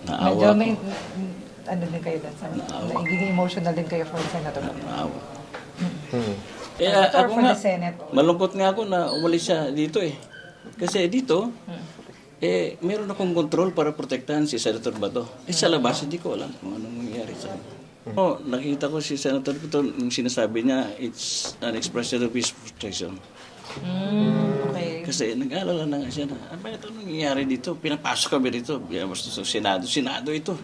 Medyo Naawa may, ko. ano din kayo doon, Naawa. nagiging emotional din kayo for Senator. Naawa. Hmm. Eh, Or ako for nga, the Senate. malungkot nga ako na umalis siya dito eh. Kasi dito, meron akong control para protektahan si Senator Bato. Sa labas, hindi ko alam kung anong nangyayari sa kanya. Oh, nakita ko si Senator Bato, yung sinasabi niya, it's an expression of his frustration. Okay. Kasi nag-aalala na nga siya na, bakit anong nangyayari dito? Pinapasok kami dito. Basta sa Senado. Senado ito.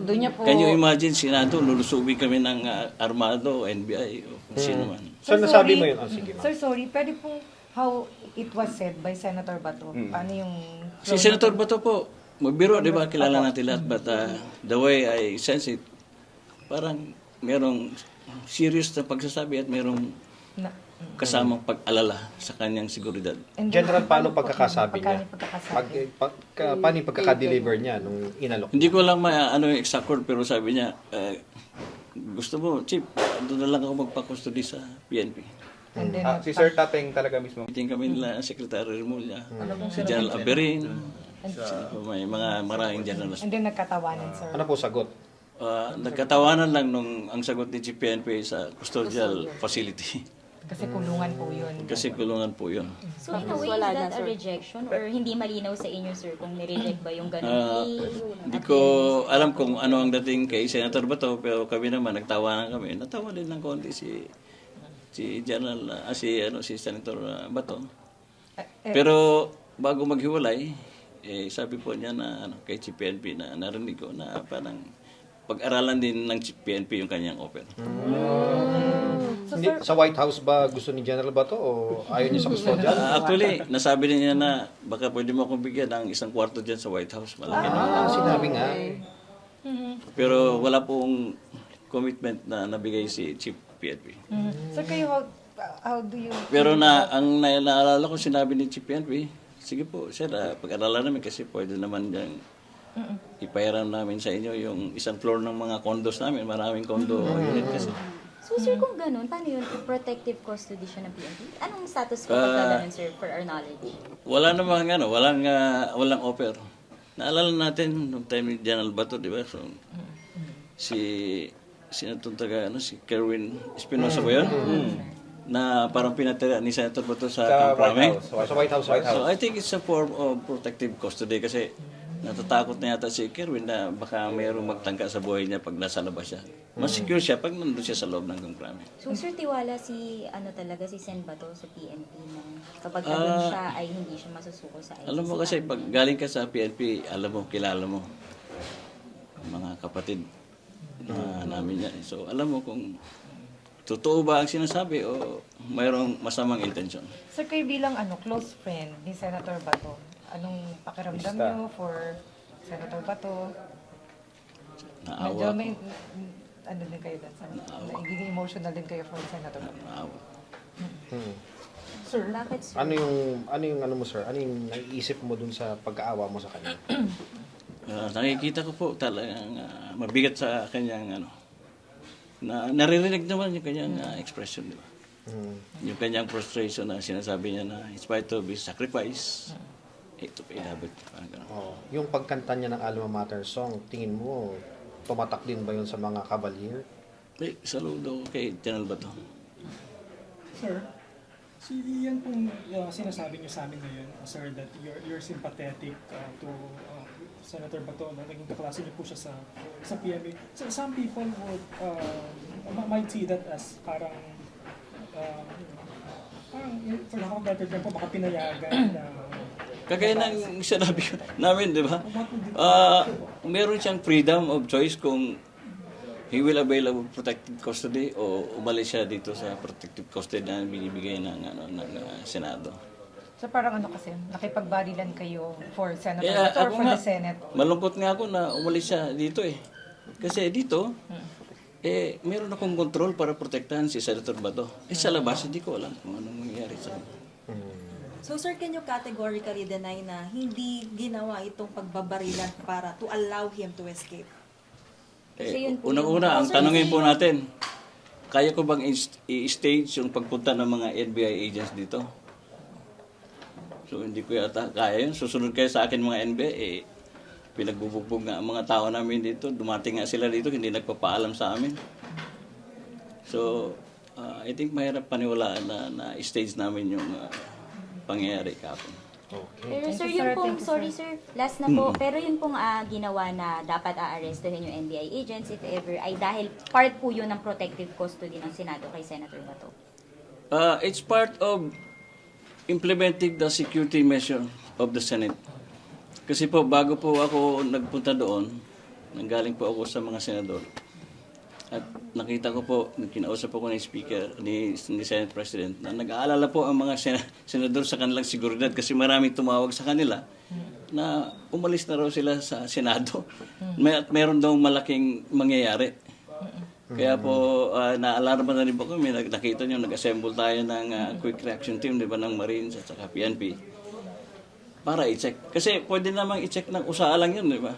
Doon niya po, Can you imagine, Senado, lulusubin kami ng Armado, NBI, o kung sino man. So, nasabi mo yun? Oh, sige, ma'am. Sir, sorry, pwede pong how it was said by Senator Bato. Paano yung... Si Senator Bato po, magbiro, di ba? Kilala natin lahat. But the way I sense it, parang merong serious na pagsasabi at merong Na, kasamang pag-alala sa kanyang seguridad. and then, General, paano pagkakasabi niya? Paano yung pagkakasabi? Paano yung pagkaka-deliver niya nung inalok? Hindi ko lang ano yung exact word, pero sabi niya, gusto mo, Chief, doon na lang ako magpa-custody sa PNP. And then, Si Sir Tateng talaga mismo. Meeting kami nila, Secretary Remulla, si General Aberin, may mga maraming generals. and then nagkatawanan, sir. Ano po sagot? Nagkatawanan lang nung ang sagot ni Chief PNP sa custodial facility. Kasi kulungan po yun. Kasi kulungan po yun. So in a way, is that a rejection or hindi malinaw sa inyo, sir, kung nireject ba yung ganun plea? Hindi ko alam kung ano ang dating kay Senator Bato, pero kami naman, nagtawanan kami. Natawa din ng konti si General, si Senator Bato. Pero bago maghiwalay, sabi po niya na kay Chief PNP na narinig ko na parang pag-aralan din ng Chief PNP yung kanyang offer. Hindi, sa White House ba gusto ni General Bato o ayaw niya sa custodial? Actually, nasabi din niya na baka pwede mo akong bigyan ng isang kwarto dyan sa White House. Malaki na. Sinabi nga. Pero wala pong commitment na nabigay si Chief PNP. So kayo, how do you... Pero ang naalala ko sinabi ni Chief PNP, sige po, sir, pag-aralan namin kasi pwede naman dyan ipahiram namin sa inyo yung isang floor ng mga condos namin. Maraming condo unit kasi. So sir, kung ganun, paano yun? Protective custody siya ng PNP? Anong status ko pagka ganun, sir, for our knowledge? Wala namang walang offer. Naalala natin nung time ni General Bato, di ba? So, sino itong si Kerwin Espinosa ba yun? Na parang pinatira ni Senator Bato sa Camp Crame. Sa White House. So I think it's a form of protective custody kasi natatakot na yata si Kerwin na baka mayroong magtangka sa buhay niya pag nasa labas siya. Mas secure siya pag nandun siya sa loob ng Camp Crame. So sir, tiwala si Sen Bato sa PNP na kapag nandun siya ay hindi siya masusuko sa ICC? Alam mo kasi pag galing ka sa PNP, alam mo, kilala mo mga kapatid namin yan. So alam mo kung totoo ba ang sinasabi o mayroong masamang intensyon. Sir, kayo bilang close friend ni Senator Bato, anong pakiramdam niyo for Senator Bato? Medyo Naawa may, ko. ano din kayo doon, nagiging emotional din kayo for Senator Bato. Naawa. Sir, Bakit, sir? Ano yung mo, sir? Ano yung naiisip mo dun sa pag-aawa mo sa kanya? Nakikita ko po talagang mabigat sa kanyang naririnig naman yung kanyang expression, di ba? Yung kanyang frustration na sinasabi niya na in spite of his sacrifice, ito pa inabot. Yung pagkanta niya ng Alma Mater song, tingin mo, tumatak din ba yun sa mga Cavalier? Saludo kay General Bato. Sir, yan pong sinasabi niyo sa amin ngayon, sir, that you're sympathetic to Senator Bato, na naging kaklase niyo po siya sa PNP. So, some people would might see that as parang for lack of better term po, baka pinayagan na Kagaya ng sinabi namin, di ba? Meron siyang freedom of choice kung he will avail of protective custody o umalis siya dito sa protective custody na binibigay ng Senado. so parang kasi, nakipagbarilan kayo for Senator Kaya Bato or ako for nga, the Senate? malungkot nga ako na umalis siya dito eh. Kasi dito, meron akong control para protektahan si Senator Bato. Sa labas, hindi ko alam kung anong nangyayari sa kanya. So sir, can you categorically deny na hindi ginawa itong pagbabarilan para to allow him to escape? Kasi yun po Unang-una, ang Sir, tanongin po yung- natin, kaya ko bang i-stage yung pagpunta ng mga NBI agents dito? So hindi ko yata kaya yun. Susunod kayo sa akin mga NBI, Pinagbubugbog nga ang mga tao namin dito. Dumating nga sila dito, hindi nagpapaalam sa amin. So, I think mahirap paniwalaan na stage namin yung pangyayari kahapon. Okay. Pero Thank sir, you, yun sir. pong, Thank you, sorry sir, last na po, pero yun pong ginawa na dapat aarestuhin yung NBI agents if ever, ay dahil part po yun ng protective custody ng Senado kay Senator Bato. It's part of implementing the security measure of the Senate. Kasi po, bago po ako nagpunta doon, nanggaling po ako sa mga senador. At nakita ko po, kinausap ako ni Speaker, ni Senate President, na nag-aalala po ang mga senador sa kanilang seguridad kasi maraming tumawag sa kanila na umalis na raw sila sa Senado. Meron daw malaking mangyayari. Kaya po, naalarma na rin po kami, nakita nyo, nag-assemble tayo ng quick reaction team, di ba, ng Marines at saka PNP. Para i-check. Kasi pwede namang i-check ng usaa lang yun, di ba?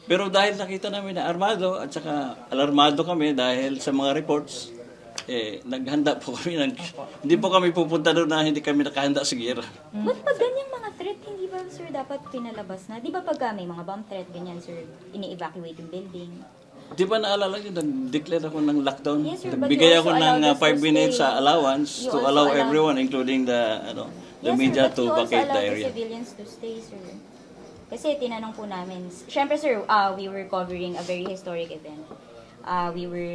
Pero dahil nakita namin na armado at saka alarmado kami dahil sa mga reports, naghanda po kami. Hindi po kami pupunta doon na hindi kami nakahanda sa gera. But pag ganyang mga threat, hindi ba sir dapat pinalabas na? Di ba pag may mga bomb threat, ganyan sir, ini-evacuate yung building? Di ba naalala nyo, nag-declare ako ng lockdown? Yes, sir, but Nagbigay you ako also ng allowed us 5 to minutes stay. sa allowance You to also allow allowed- everyone, including the Yes, media, sir, but to you also vacate the allowed the area. civilians to stay, sir. Kasi tinanong po namin, syempre sir, we were covering a very historic event. We were